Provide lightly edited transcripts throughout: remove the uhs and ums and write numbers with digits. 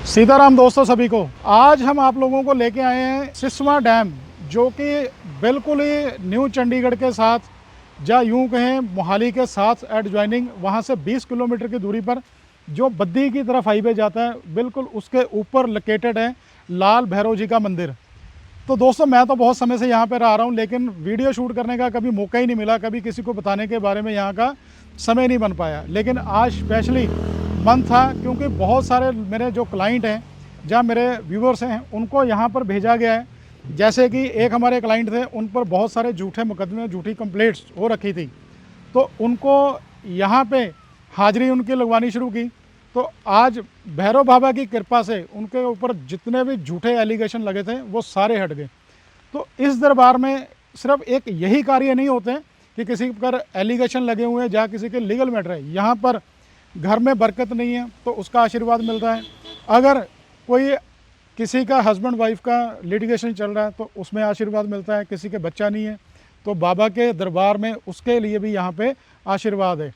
सीताराम दोस्तों सभी को। आज हम आप लोगों को लेके आए हैं सिस्वा डैम, जो कि बिल्कुल ही न्यू चंडीगढ़ के साथ, या यूं कहें मोहाली के साथ एडजॉइनिंग, वहां से 20 किलोमीटर की दूरी पर जो बद्दी की तरफ हाईवे जाता है, बिल्कुल उसके ऊपर लोकेटेड है लाल भैरव जी का मंदिर। तो दोस्तों मैं तो बहुत समय से यहाँ पर आ रहा हूँ, लेकिन वीडियो शूट करने का कभी मौका ही नहीं मिला, कभी किसी को बताने के बारे में यहाँ का समय नहीं बन पाया। लेकिन आज स्पेशली मन था, क्योंकि बहुत सारे मेरे जो क्लाइंट हैं, जहाँ मेरे व्यूवर्स हैं, उनको यहाँ पर भेजा गया है। जैसे कि एक हमारे क्लाइंट थे, उन पर बहुत सारे झूठे मुकदमे, झूठी कंप्लेंट्स हो रखी थी, तो उनको यहाँ पे हाजिरी उनकी लगवानी शुरू की। तो आज भैरव बाबा की कृपा से उनके ऊपर जितने भी झूठे एलिगेशन लगे थे वो सारे हट गए। तो इस दरबार में सिर्फ एक यही कार्य नहीं होते कि किसी पर एलिगेशन लगे हुए हैं या किसी के लीगल मैटर है, यहाँ पर घर में बरकत नहीं है तो उसका आशीर्वाद मिलता है। अगर कोई किसी का हस्बैंड वाइफ का लिटिगेशन चल रहा है तो उसमें आशीर्वाद मिलता है। किसी के बच्चा नहीं है तो बाबा के दरबार में उसके लिए भी यहाँ पे आशीर्वाद है।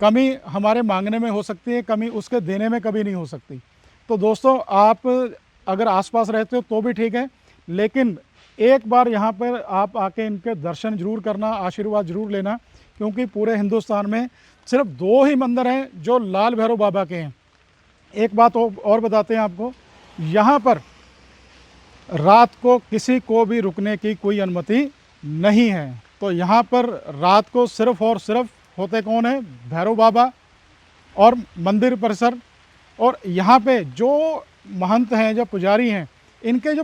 कमी हमारे मांगने में हो सकती है, कमी उसके देने में कभी नहीं हो सकती। तो दोस्तों आप अगर आसपास रहते हो तो भी ठीक है, लेकिन एक बार यहाँ पर आप आके इनके दर्शन जरूर करना, आशीर्वाद जरूर लेना, क्योंकि पूरे हिंदुस्तान में सिर्फ 2 ही मंदिर हैं जो लाल भैरव बाबा के हैं। एक बात और बताते हैं आपको, यहाँ पर रात को किसी को भी रुकने की कोई अनुमति नहीं है। तो यहाँ पर रात को सिर्फ और सिर्फ होते कौन है? भैरव बाबा और मंदिर परिसर। और यहाँ पे जो महंत हैं, जो पुजारी हैं, इनके जो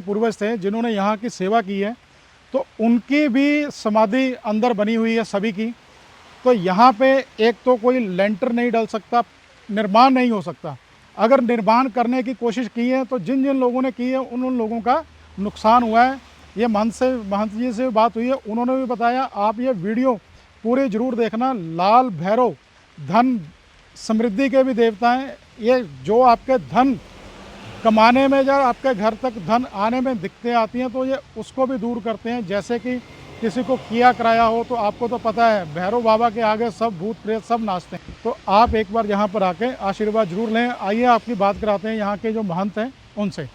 पूर्वज थे जिन्होंने यहाँ की सेवा की है, तो उनकी भी समाधि अंदर बनी हुई है सभी की। तो यहाँ पे एक तो कोई लेंटर नहीं डल सकता, निर्माण नहीं हो सकता। अगर निर्माण करने की कोशिश की है तो जिन जिन लोगों ने की है उन लोगों का नुकसान हुआ है। ये महंत जी से बात हुई है, उन्होंने भी बताया। आप ये वीडियो पूरी जरूर देखना। लाल भैरव धन समृद्धि के भी देवता हैं। ये जो आपके धन कमाने में या आपके घर तक धन आने में दिक्कतें आती हैं तो ये उसको भी दूर करते हैं। जैसे कि किसी को किया कराया हो, तो आपको तो पता है भैरव बाबा के आगे सब भूत प्रेत सब नाचते हैं। तो आप एक बार यहाँ पर आके आशीर्वाद जरूर लें। आइए आपकी बात कराते हैं यहाँ के जो महंत हैं उनसे।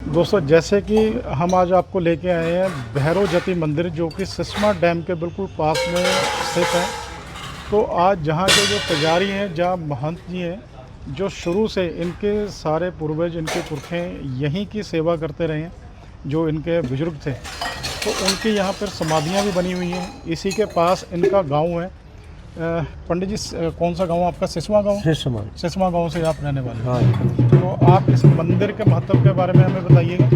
दोस्तों जैसे कि हम आज आपको लेके आए हैं भैरव जति मंदिर, जो कि सिस्वा डैम के बिल्कुल पास में स्थित है। तो आज जहाँ के जो पुजारी हैं, जहाँ महंत जी हैं, जो शुरू से इनके सारे पूर्वज, इनके पुरखे यहीं की सेवा करते रहे हैं, जो इनके बुजुर्ग थे, तो उनकी यहाँ पर समाधियाँ भी बनी हुई हैं। इसी के पास इनका गाँव है। पंडित जी कौन सा गांव आपका? सिस्वा गांव। सिस्वा गांव से आप रहने वाले? हाँ। तो आप इस मंदिर के महत्व के बारे में हमें बताइएगा।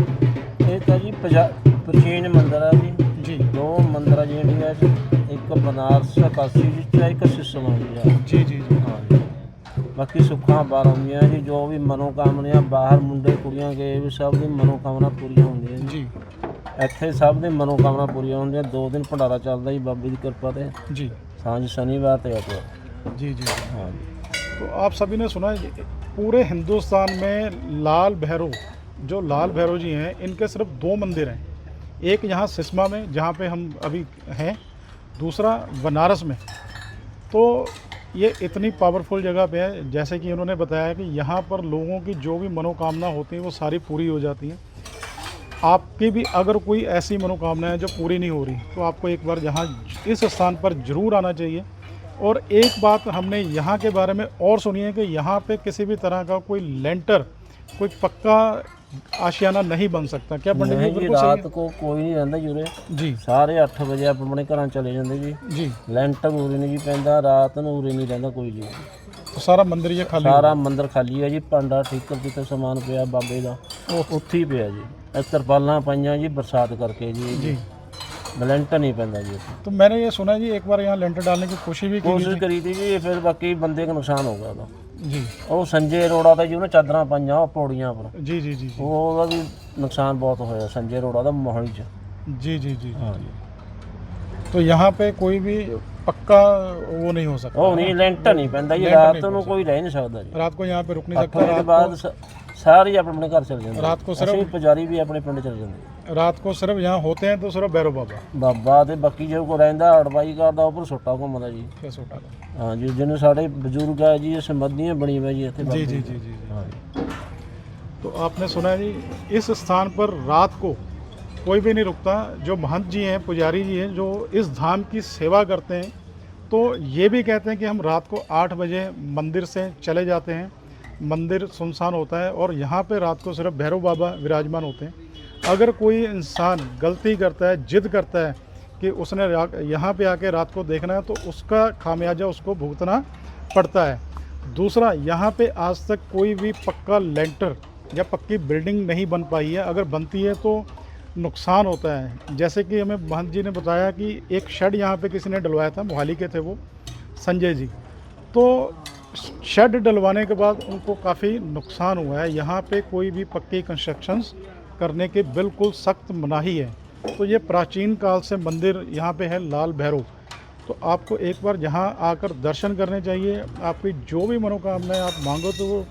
ਇਹ ਤਾਂ ਜੀ ਪ੍ਰਾਚੀਨ ਮੰਦਰ ਆ ਜੀ। जी 2 ਮੰਦਰ ਆ ਜਿਹੜੀਆਂ ਜੀ, ਇੱਕ ਬਨਾਰਸ ਕਾਸ਼ੀ ਜੀ ਚ, ਇੱਕ ਸਿਸਵਾ ਜੀ ਆ। जी जी जी ਹਾਂ ਜੀ। ਬਾਕੀ ਸੁੱਖਾਂ ਬਾਹਰ ਆਉਂਦੀਆਂ ਜੀ, ਜੋ ਵੀ ਮਨੋਕਾਮਨਾ ਬਾਹਰ ਮੁੰਡੇ ਕੁੜੀਆਂ ਗਏ ਵੀ ਸਭ ਦੀ ਮਨੋਕਾਮਨਾ ਪੂਰੀਆਂ ਹੁੰਦੀਆਂ जी ਇੱਥੇ ਸਭ ਦੀ ਮਨੋਕਾਮਨਾ ਪੂਰੀਆਂ ਹੁੰਦੀਆਂ। 2 ਦਿਨ ਭੰਡਾਰਾ ਚੱਲਦਾ ਜੀ ਬਾਬੇ ਦੀ ਕਿਰਪਾ ਤੇ। जी ਸਾਂਝ शनिवार ਤੇ ਐਤਵਾਰ। जी जी हाँ जी। तो आप सभी ने सुना है पूरे हिंदुस्तान में लाल भैरव, जो लाल भैरव जी हैं, इनके सिर्फ 2 मंदिर हैं। एक यहाँ सिस्वा में जहाँ पे हम अभी हैं, दूसरा बनारस में। तो ये इतनी पावरफुल जगह पे है, जैसे कि इन्होंने बताया कि यहाँ पर लोगों की जो भी मनोकामना होती है वो सारी पूरी हो जाती हैं। आपकी भी अगर कोई ऐसी मनोकामना है जो पूरी नहीं हो रही, तो आपको एक बार यहाँ इस स्थान पर ज़रूर आना चाहिए। और एक बात हमने यहाँ के बारे में और सुनी है कि यहाँ पे किसी भी तरह का कोई लेंटर, कोई पक्का आशियाना नहीं बन सकता क्या पंडित जी? नहीं जी, बिल्कुल सही रात को कोई नहीं रहंदा ਜੁਰੇ है। जी ਸਾਰੇ 8 ਵਜੇ ਆਪਣੇ ਘਰਾਂ ਚਲੇ ਜਾਂਦੇ ਜੀ। जी। ਲੈਂਟਰ ਉਰੇ ਨਹੀਂ ਜੀ ਪੈਂਦਾ, ਰਾਤ ਨੂੰ ਉਰੇ ਨਹੀਂ ਰਹਿੰਦਾ ਕੋਈ ਜੀ। तो सारा मंदिर ये खाली ਸਾਰਾ ਮੰਦਿਰ ਖਾਲੀ ਹੈ ਜੀ। ਭਾਂਡਾ ਠੀਕਰ ਜਿੱਥੇ ਸਮਾਨ ਪਿਆ ਬਾਬੇ ਦਾ ਉੱਥੇ ਹੀ ਪਿਆ ਜੀ। ਇਹ ਤਰਪਾਲਾਂ ਪਾਈਆਂ ਜੀ ਬਰਸਾਤ ਕਰਕੇ ਜੀ। जी। ਲੈਂਟਰ ਨਹੀਂ ਪੈਂਦਾ ਜੀ ਉੱਥੇ। तो मैंने ये सुना है जी एक बार यहाँ लेंटर डालने की कोशिश भी की ਕੋਸ਼ਿਸ਼ ਕਰੀ ਤੀ ਜੀ, ਫਿਰ ਬਾਕੀ ਬੰਦੇ ਦਾ ਨੁਕਸਾਨ ਹੋ ਗਿਆ ਉਹਦਾ। जी ਉਹ ਸੰਜੇ ਅਰੋੜਾ ਦਾ ਜੀ ਉਹਨੇ ਚਾਦਰਾਂ ਪਾਈਆਂ ਉਹ ਪੌੜੀਆਂ ਪਰ, जी जी जी जी ਉਹਦਾ ਵੀ ਨੁਕਸਾਨ ਬਹੁਤ ਹੋਇਆ ਸੰਜੇ ਅਰੋੜਾ ਦਾ ਮੋਹਾਲੀ 'ਚ। जी जी जी। ਹਾਂ ਜੀ। तो यहाँ पे कोई भी पक्का वो नहीं हो सकता। ਉਹ ਨਹੀਂ ਲੈਂਟਰ ਨਹੀਂ ਪੈਂਦਾ ਜੀ। ਲੈਂਟਰ ਰਾਤ ਨਹੀਂ ਨੂੰ ਕੋਈ ਰਹਿ ਨਹੀਂ ਸਕਦਾ ਜੀ। रात को यहाँ पे रुक नहीं 8 सकता। ਵਜੇ रात ਬਾਅਦ ਸਾਰੇ ਆਪਣੇ ਘਰ ਚਲੇ ਜਾਂਦੇ। रात को सिर्फ ਅਸੀਂ ਪੁਜਾਰੀ ਵੀ ਆਪਣੇ ਪਿੰਡ ਚਲੇ ਜਾਂਦੇ। को रात को सिर्फ यहाँ होते हैं तो सिर्फ भैरव बाबा ਬਾਬਾ ਤੇ ਬਾਕੀ ਜੇ ਕੋਈ ਰਹਿੰਦਾ ਅੜਵਾਈ ਕਰਦਾ ਉੱਪਰ ਸੁੱਟਾ ਘੁੰਮਦਾ ਜੀ। कैसे उठा लो। ਹਾਂ ਜੀ, ਜਿਹਨੇ ਸਾਡੇ ਬਜ਼ੁਰਗ ਆ ਜੀ, ਇਹ ਸਮਾਧੀਆਂ ਬਣੀ ਹੋਈ ਜੀ ਇੱਥੇ जी ਬਾਬੇ जी ਦੀ। जी जी जी। ਹਾਂ ਜੀ। तो आपने सुना है जी इस स्थान पर रात को कोई भी नहीं रुकता। जो महंत जी हैं, पुजारी जी हैं, जो इस धाम की सेवा करते हैं, तो ये भी कहते हैं कि हम रात को 8 बजे मंदिर से चले जाते हैं। मंदिर सुनसान होता है और यहाँ पे रात को सिर्फ भैरव बाबा विराजमान होते हैं। अगर कोई इंसान गलती करता है, जिद करता है कि उसने यहाँ पे आके रात को देखना है, तो उसका खामियाजा उसको भुगतना पड़ता है। दूसरा, यहाँ पे आज तक कोई भी पक्का लेंटर या पक्की बिल्डिंग नहीं बन पाई है। अगर बनती है तो नुकसान होता है। जैसे कि हमें महंत जी ने बताया कि एक शेड यहाँ पे किसी ने डलवाया था, मोहाली के थे वो संजय जी। तो शेड डलवाने के बाद उनको काफ़ी नुकसान हुआ है। यहाँ पे कोई भी पक्की कंस्ट्रक्शंस करने की बिल्कुल सख्त मनाही है। तो ये प्राचीन काल से मंदिर यहाँ पे है लाल भैरव। तो आपको एक बार यहाँ आकर दर्शन करने चाहिए। आपकी जो भी मनोकामनाएं आप मांगो तो वो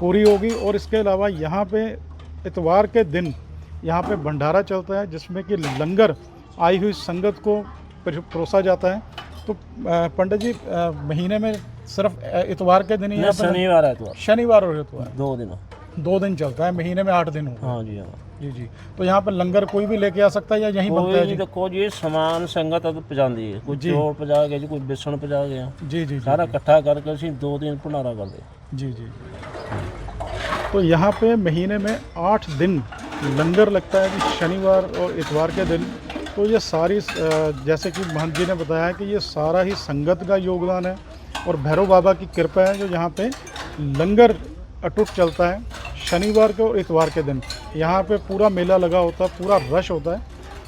पूरी होगी। और इसके अलावा यहाँ पे इतवार के दिन यहाँ पे भंडारा चलता है, जिसमें कि लंगर आई हुई संगत को परोसा जाता है। तो पंडित जी महीने में सिर्फ इतवार के दिन ही यहाँ पे शनिवार एतवार शनिवार और इतवार 2 दिन। 2 दिन चलता है, महीने में 8 दिन हो। हाँ जी। हाँ जी जी। तो यहाँ पे लंगर कोई भी लेके आ सकता है या यहीं बनता है ਕੋਈ जी? ਦੇਖੋ ਜੀ ਸਮਾਨ ਸੰਗਤ ਅਦ ਪਜਾਂਦੀ ਹੈ। ਕੋਈ ਜੀ। ਚੌਲ ਪਜਾ ਗਿਆ ਜੀ, ਕੋਈ ਬੇਸਣ ਪਜਾ ਗਿਆ, जी जी जी ਸਾਰਾ ਇਕੱਠਾ ਕਰਕੇ ਅਸੀਂ 2 ਦਿਨ ਭੰਡਾਰਾ ਕਰਦੇ। जी जी। तो यहाँ पे महीने में 8 दिन लंगर लगता है जी, शनिवार और इतवार के दिन। तो ये सारी जैसे कि महंत जी ने बताया कि ये सारा ही संगत का योगदान है और भैरव बाबा की कृपा है जो यहाँ पे लंगर अटूट चलता है शनिवार के और इतवार के दिन। यहाँ पे पूरा मेला लगा होता है, पूरा रश होता है।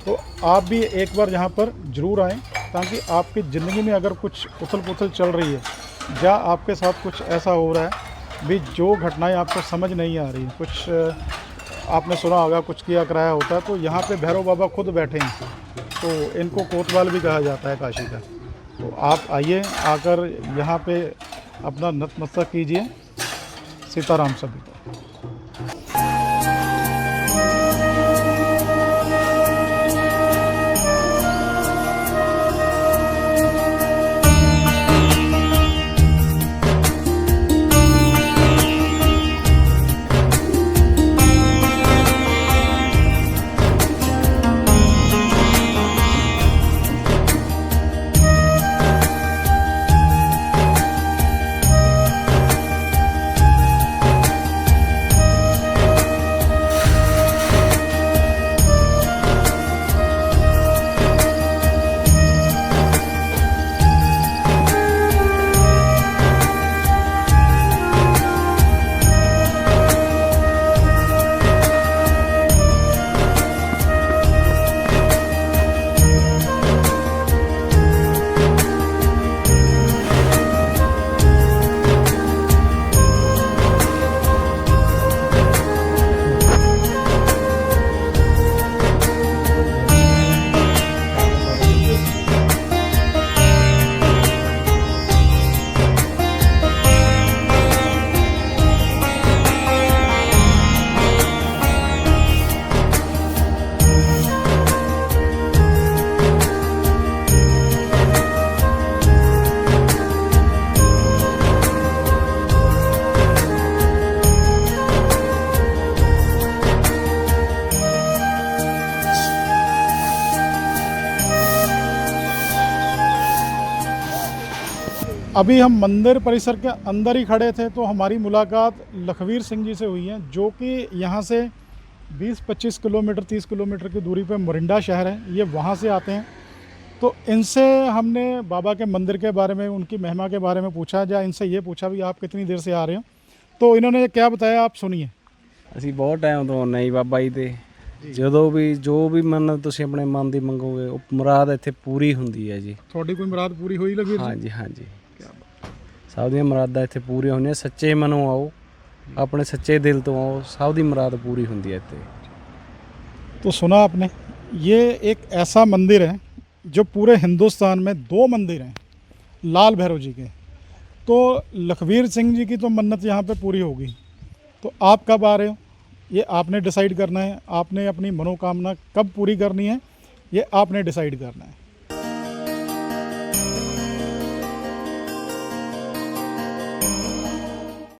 तो आप भी एक बार यहाँ पर ज़रूर आएँ, ताकि आपकी ज़िंदगी में अगर कुछ उथल पुथल चल रही है या आपके साथ कुछ ऐसा हो रहा है भी, जो घटनाएं आपको समझ नहीं आ रही, कुछ आपने सुना होगा कुछ किया कराया होता है, तो यहाँ पे भैरव बाबा खुद बैठे हैं। तो इनको कोतवाल भी कहा जाता है काशी का। तो आप आइए, आकर यहाँ पे अपना नतमस्तक कीजिए। सीताराम सभी को। अभी हम मंदिर परिसर के अंदर ही खड़े थे तो हमारी मुलाकात लखवीर सिंह जी से हुई है, जो कि यहाँ से 20-25 किलोमीटर 30 किलोमीटर की दूरी पे मोरिंडा शहर है, ये वहाँ से आते हैं। तो इनसे हमने बाबा के मंदिर के बारे में, उनकी महिमा के बारे में पूछा, या इनसे ये पूछा भी आप कितनी देर से आ रहे हो, तो इन्होंने क्या बताया आप सुनिए। ਅਸੀਂ ਬਹੁਤ ਟਾਈਮ ਤੋਂ ਆਉਂਦੇ ਜੀ ਬਾਬਾ ਜੀ ਦੇ। ਜਦੋਂ ਵੀ ਜੋ ਵੀ ਮੰਨਤ ਤੁਸੀਂ ਆਪਣੇ ਮਨ ਦੀ ਮੰਗੋਗੇ ਉਹ ਮੁਰਾਦ ਇੱਥੇ ਪੂਰੀ ਹੁੰਦੀ ਹੈ ਜੀ। ਤੁਹਾਡੀ ਕੋਈ ਮੁਰਾਦ ਪੂਰੀ ਹੋਈ ਲਵੀਰ ਜੀ? ਹਾਂਜੀ ਹਾਂਜੀ, ਸਭ ਦੀਆਂ ਮੁਰਾਦਾਂ ਇੱਥੇ ਪੂਰੀਆਂ ਹੁੰਦੀਆਂ। ਸੱਚੇ ਮਨੋਂ ਆਓ, ਆਪਣੇ ਸੱਚੇ ਦਿਲ ਤੋਂ ਆਓ, ਸਭ ਦੀ ਮੁਰਾਦ ਪੂਰੀ ਹੁੰਦੀ ਹੈ ਇੱਥੇ। तो सुना आपने, ये एक ऐसा मंदिर है जो पूरे हिंदुस्तान में 2 मंदिर हैं लाल भैरव जी के। तो लखवीर सिंह जी की तो मन्नत यहाँ पे पूरी होगी। तो आप कब आ रहे हो ये आपने डिसाइड करना है। आपने अपनी मनोकामना कब पूरी करनी है ये आपने डिसाइड करना है।